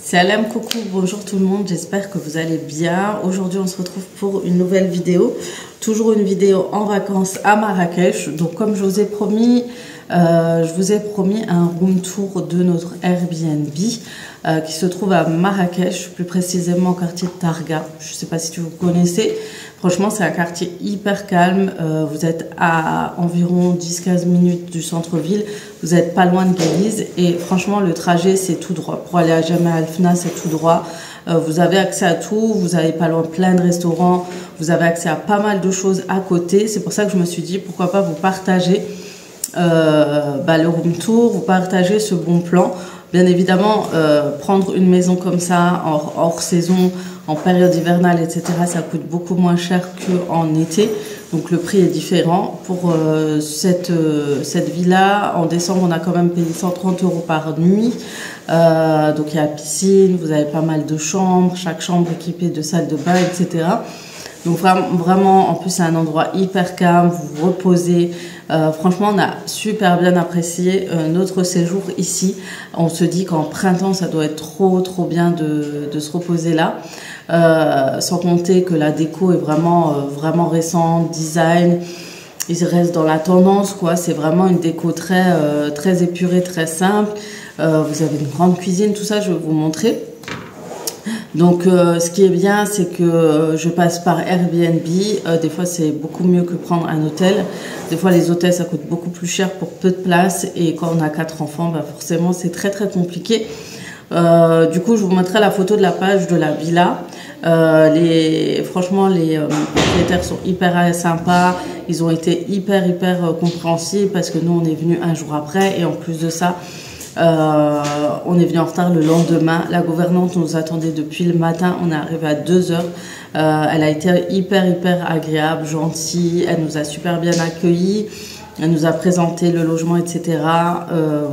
Salam, coucou, bonjour tout le monde, j'espère que vous allez bien. Aujourd'hui on se retrouve pour une nouvelle vidéo, toujours une vidéo en vacances à Marrakech. Donc comme je vous ai promis, un room tour de notre Airbnb qui se trouve à Marrakech, plus précisément au quartier de Targa. Je ne sais pas si vous connaissez. Franchement, c'est un quartier hyper calme. Vous êtes à environ 10-15 minutes du centre-ville. Vous n'êtes pas loin de Guéliz. Et franchement, le trajet, c'est tout droit. Pour aller à Jemaa El Fna, c'est tout droit. Vous avez accès à tout. Vous avez pas loin plein de restaurants. Vous avez accès à pas mal de choses à côté. C'est pour ça que je me suis dit, pourquoi pas vous partager le room tour, vous partager ce bon plan. Bien évidemment, prendre une maison comme ça, hors saison, en période hivernale, etc., ça coûte beaucoup moins cher qu'en été. Donc le prix est différent. Pour cette villa, en décembre, on a quand même payé 130 € par nuit. Donc il y a la piscine, vous avez pas mal de chambres, chaque chambre équipée de salle de bain, etc. Donc vraiment, en plus, c'est un endroit hyper calme, vous vous reposez. Franchement, on a super bien apprécié notre séjour ici. On se dit qu'en printemps, ça doit être trop bien de se reposer là. Sans compter que la déco est vraiment récente, design. Il reste dans la tendance, quoi. C'est vraiment une déco très épurée, très simple. Vous avez une grande cuisine, tout ça, je vais vous montrer. Donc ce qui est bien, c'est que je passe par Airbnb. Des fois c'est beaucoup mieux que prendre un hôtel. Des fois les hôtels ça coûte beaucoup plus cher pour peu de place, et quand on a 4 enfants, forcément c'est très compliqué. Du coup je vous montrerai la photo de la page de la villa. Franchement les propriétaires sont hyper sympas. Ils ont été hyper compréhensifs parce que nous on est venu un jour après, et en plus de ça on est venu en retard le lendemain. La gouvernante nous attendait depuis le matin. On est arrivé à 2 h. Elle a été hyper agréable, gentille. Elle nous a super bien accueillis. Elle nous a présenté le logement, etc.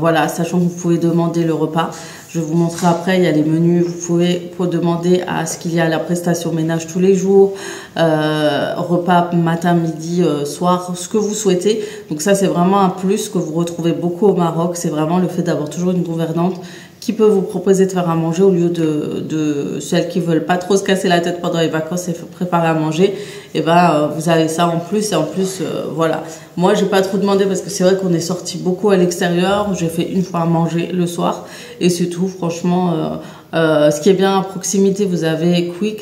Voilà, sachant que vous pouvez demander le repas. Je vais vous montrer après, il y a les menus. Vous pouvez demander à ce qu'il y a la prestation ménage tous les jours, repas matin, midi, soir, ce que vous souhaitez. Donc ça, c'est vraiment un plus que vous retrouvez beaucoup au Maroc. C'est vraiment le fait d'avoir toujours une gouvernante qui peut vous proposer de faire à manger au lieu de celles qui veulent pas trop se casser la tête pendant les vacances et préparer à manger. Et vous avez ça en plus, et en plus voilà. Moi j'ai pas trop demandé parce que c'est vrai qu'on est sorti beaucoup à l'extérieur. J'ai fait une fois à manger le soir et c'est tout. Franchement, ce qui est bien à proximité, vous avez Quick,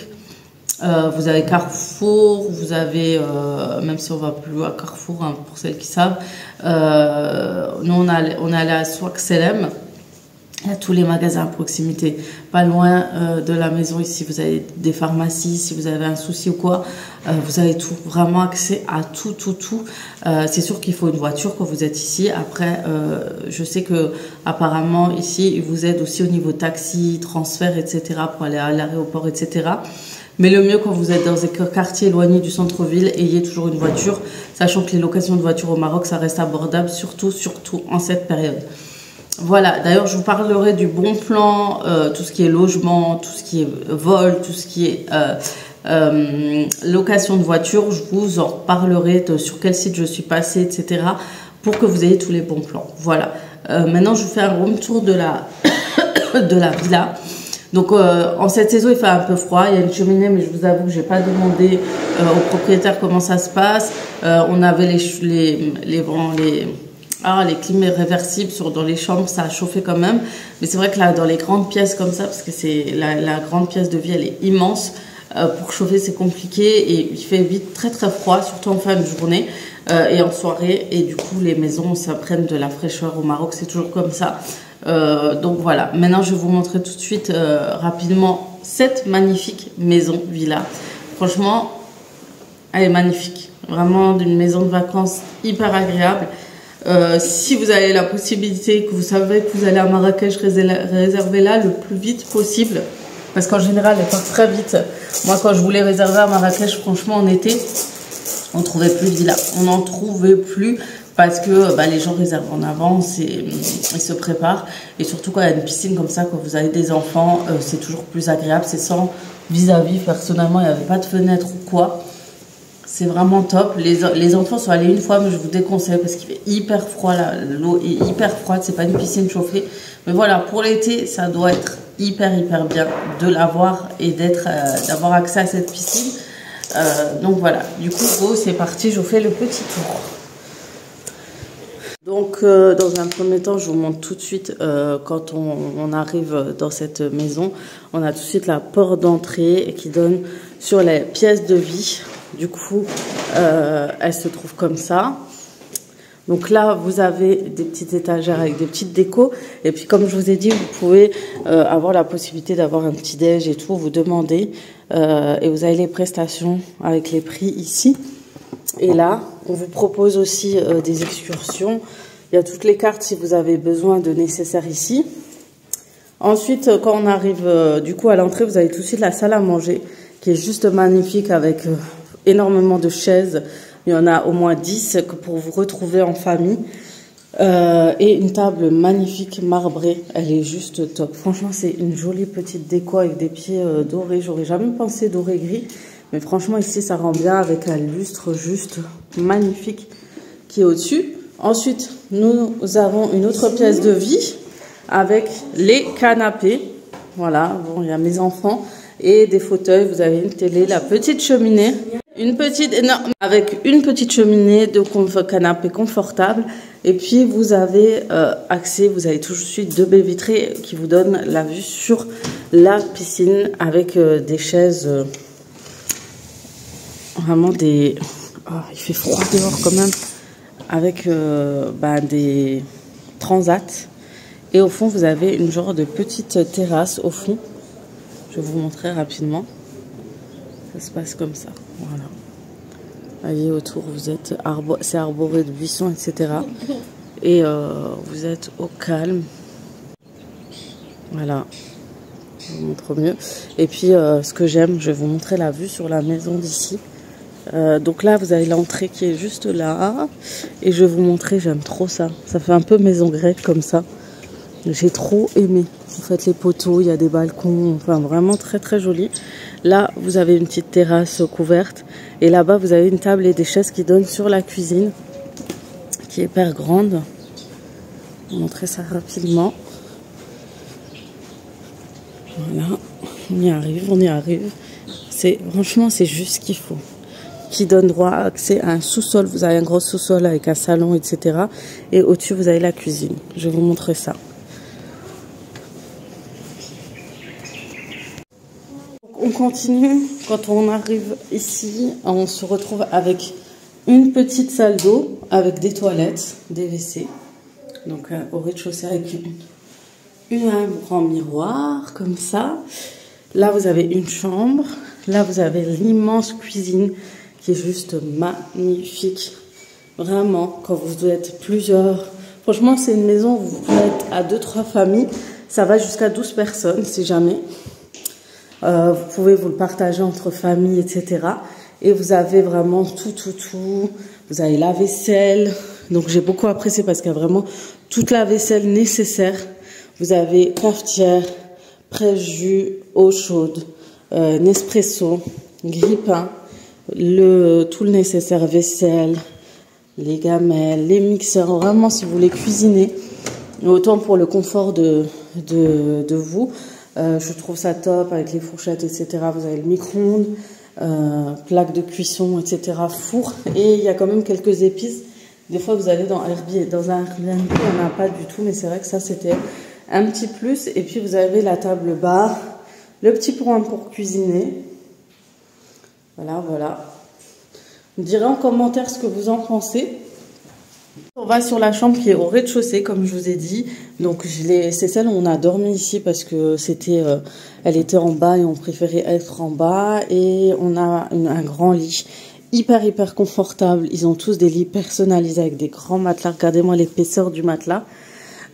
vous avez Carrefour, vous avez même si on va plus à Carrefour, hein, pour celles qui savent. Nous on est allé à Souak Selem. Il y a tous les magasins à proximité, pas loin de la maison ici. Vous avez des pharmacies, si vous avez un souci ou quoi, vous avez tout, vraiment accès à tout. C'est sûr qu'il faut une voiture quand vous êtes ici. Après, je sais que apparemment ici, ils vous aident aussi au niveau taxi, transfert, etc. pour aller à l'aéroport, etc. Mais le mieux quand vous êtes dans un quartier éloigné du centre-ville, ayez toujours une voiture, sachant que les locations de voitures au Maroc, ça reste abordable, surtout en cette période. Voilà, d'ailleurs je vous parlerai du bon plan, tout ce qui est logement, tout ce qui est vol, tout ce qui est location de voiture. Je vous en parlerai sur quel site je suis passée, etc. pour que vous ayez tous les bons plans. Voilà, maintenant je vous fais un room tour de la villa. Donc en cette saison il fait un peu froid, il y a une cheminée, mais je vous avoue que j'ai pas demandé au propriétaire comment ça se passe. On avait les climats réversibles dans les chambres, ça a chauffé quand même. Mais c'est vrai que là, dans les grandes pièces comme ça, parce que c'est la grande pièce de vie, elle est immense. Pour chauffer, c'est compliqué et il fait vite très froid, surtout en fin de journée et en soirée. Et du coup, les maisons, ça prenne de la fraîcheur au Maroc, c'est toujours comme ça. Donc voilà, maintenant je vais vous montrer tout de suite rapidement cette magnifique maison villa. Franchement, elle est magnifique. Vraiment d'une maison de vacances hyper agréable. Si vous avez la possibilité, que vous savez que vous allez à Marrakech, réservez-la le plus vite possible. Parce qu'en général, elle part très vite. Moi, quand je voulais réserver à Marrakech, franchement, en été, on ne trouvait plus de villa. On n'en trouvait plus parce que les gens réservent en avance et ils se préparent. Et surtout, quand il y a une piscine comme ça, quand vous avez des enfants, c'est toujours plus agréable. C'est sans vis-à-vis. Personnellement, il n'y avait pas de fenêtre ou quoi. C'est vraiment top. Les enfants sont allés une fois, mais je vous déconseille parce qu'il fait hyper froid. L'eau est hyper froide. C'est pas une piscine chauffée. Mais voilà, pour l'été, ça doit être hyper bien de l'avoir et d'avoir accès à cette piscine. Donc voilà, du coup go, c'est parti, je vous fais le petit tour. Donc dans un premier temps, je vous montre tout de suite quand on arrive dans cette maison, on a tout de suite la porte d'entrée qui donne sur les pièces de vie. Du coup, elle se trouve comme ça. Donc là, vous avez des petites étagères avec des petites décos. Et puis, comme je vous ai dit, vous pouvez avoir la possibilité d'avoir un petit déj et tout. Vous demandez et vous avez les prestations avec les prix ici. Et là, on vous propose aussi des excursions. Il y a toutes les cartes si vous avez besoin de nécessaires ici. Ensuite, quand on arrive du coup à l'entrée, vous avez tout de suite la salle à manger qui est juste magnifique avec énormément de chaises. Il y en a au moins 10 pour vous retrouver en famille. Et une table magnifique marbrée. Elle est juste top. Franchement, c'est une jolie petite déco avec des pieds dorés. J'aurais jamais pensé doré gris. Mais franchement, ici, ça rend bien avec un lustre juste magnifique qui est au-dessus. Ensuite, nous avons une autre pièce de vie avec les canapés. Voilà, bon, il y a mes enfants et des fauteuils. Vous avez une télé, la petite cheminée. Avec une petite cheminée de canapé confortable. Et puis, vous avez accès, vous avez tout de suite 2 baies vitrées qui vous donnent la vue sur la piscine avec des chaises, vraiment des... Oh, il fait froid dehors quand même. Avec des transats. Et au fond, vous avez une genre de petite terrasse au fond. Je vais vous montrer rapidement. Ça se passe comme ça. Voilà. Voyez autour, vous êtes c'est arboré de buissons, etc. Et vous êtes au calme. Voilà. Je vous montre mieux. Et puis, ce que j'aime, je vais vous montrer la vue sur la maison d'ici. Donc là, vous avez l'entrée qui est juste là. Et je vais vous montrer, j'aime trop ça. Ça fait un peu maison grecque comme ça. J'ai trop aimé. En fait, les poteaux, il y a des balcons. Enfin, vraiment très joli. Là, vous avez une petite terrasse couverte. Et là-bas, vous avez une table et des chaises qui donnent sur la cuisine. Qui est hyper grande. Je vais vous montrer ça rapidement. Voilà. On y arrive. Franchement, c'est juste ce qu'il faut. Qui donne droit à accès à un sous-sol. Vous avez un gros sous-sol avec un salon, etc. Et au-dessus, vous avez la cuisine. Je vais vous montrer ça. On continue. Quand on arrive ici, on se retrouve avec une petite salle d'eau avec des toilettes, des WC. Donc au rez-de-chaussée avec un grand miroir comme ça. Là, vous avez une chambre. Là, vous avez l'immense cuisine qui est juste magnifique. Vraiment, quand vous êtes plusieurs. Franchement, c'est une maison où vous pouvez être à 2-3 familles. Ça va jusqu'à 12 personnes, si jamais. Vous pouvez vous le partager entre familles, etc. Et vous avez vraiment tout. Vous avez la vaisselle. Donc, j'ai beaucoup apprécié parce qu'il y a vraiment toute la vaisselle nécessaire. Vous avez cafetière, presse-jus, eau chaude, Nespresso, grille-pain, tout le nécessaire vaisselle, les gamelles, les mixeurs. Vraiment, si vous voulez cuisiner, autant pour le confort de vous, je trouve ça top avec les fourchettes, etc. Vous avez le micro-ondes, plaque de cuisson, etc. Four. Et il y a quand même quelques épices. Des fois, vous allez dans un Airbnb, il n'y en a pas du tout, mais c'est vrai que ça, c'était un petit plus. Et puis, vous avez la table bar, le petit point pour cuisiner. Voilà. Vous me direz en commentaire ce que vous en pensez. On va sur la chambre qui est au rez-de-chaussée, comme je vous ai dit. Donc, c'est celle où on a dormi ici parce que elle était en bas et on préférait être en bas. Et on a un grand lit hyper confortable. Ils ont tous des lits personnalisés avec des grands matelas. Regardez-moi l'épaisseur du matelas.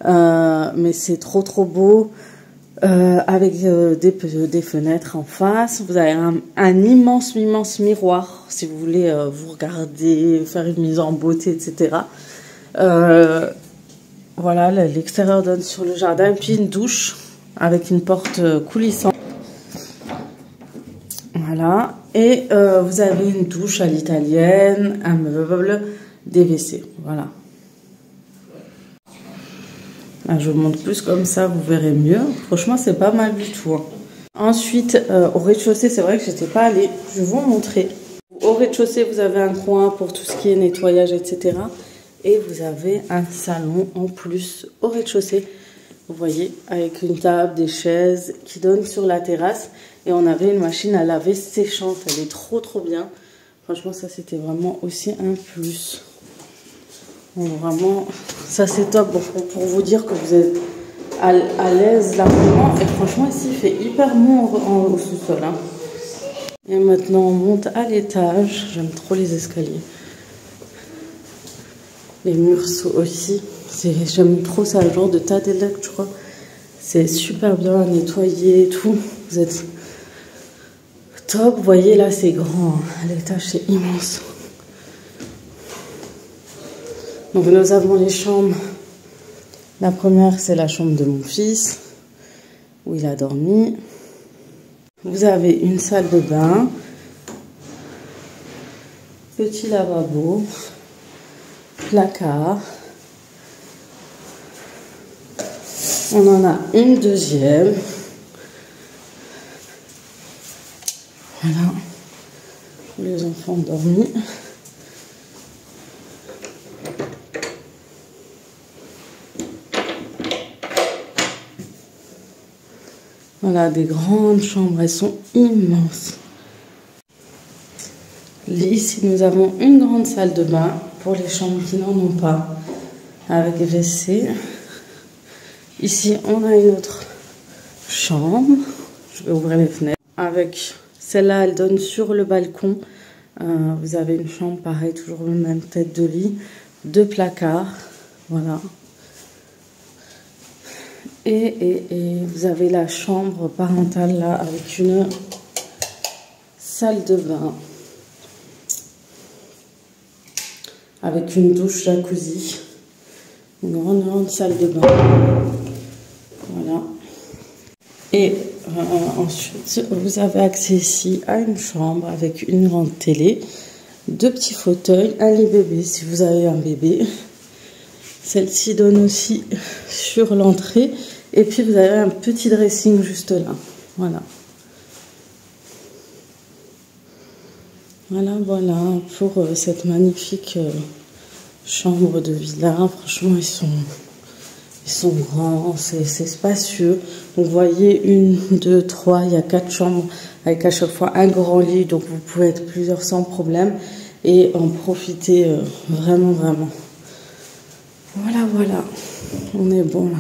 Mais c'est trop beau. Avec des fenêtres en face. Vous avez un immense miroir si vous voulez vous regarder, faire une mise en beauté, etc. Voilà, l'extérieur donne sur le jardin. Et puis une douche avec une porte coulissante. Voilà. Et vous avez une douche à l'italienne, un meuble, des WC. Voilà. Ah, je vous montre plus comme ça, vous verrez mieux. Franchement, c'est pas mal du tout. Hein. Ensuite, au rez-de-chaussée, c'est vrai que j'étais pas allée. Je vais vous montrer. Au rez-de-chaussée, vous avez un coin pour tout ce qui est nettoyage, etc. Et vous avez un salon en plus au rez-de-chaussée. Vous voyez, avec une table, des chaises qui donnent sur la terrasse. Et on avait une machine à laver séchante. Elle est trop bien. Franchement, ça, c'était vraiment aussi un plus. Donc, vraiment, ça, c'est top pour vous dire que vous êtes à l'aise largement. Et franchement, ici, il fait hyper bon au sous-sol. Hein. Et maintenant, on monte à l'étage. J'aime trop les escaliers. Les murs aussi. J'aime trop ça, le genre de Tadelac, je crois. C'est super bien nettoyé et tout. Vous êtes top. Vous voyez, là, c'est grand. Hein. L'étage, c'est immense. Donc, nous avons les chambres. La première, c'est la chambre de mon fils, où il a dormi. Vous avez une salle de bain. Petit lavabo. Placard. On en a une deuxième. Voilà. Les enfants ont dormi. Voilà, des grandes chambres. Elles sont immenses. Ici, nous avons une grande salle de bain pour les chambres qui n'en ont pas, avec WC. Ici, on a une autre chambre. Je vais ouvrir les fenêtres. Avec celle-là, elle donne sur le balcon. Vous avez une chambre, pareil, toujours la même tête de lit. 2 placards. Voilà. Et vous avez la chambre parentale là, avec une salle de bain. Avec une douche jacuzzi. Une grande salle de bain. Voilà. Et ensuite, vous avez accès ici à une chambre avec une grande télé, 2 petits fauteuils, un lit bébé si vous avez un bébé. Celle-ci donne aussi sur l'entrée. Et puis vous avez un petit dressing juste là. Voilà. Voilà pour cette magnifique chambre de villa. Franchement, ils sont grands, c'est spacieux. Donc vous voyez, 1, 2, 3, il y a 4 chambres avec à chaque fois un grand lit. Donc vous pouvez être plusieurs sans problème et en profiter vraiment. Voilà. On est bon là.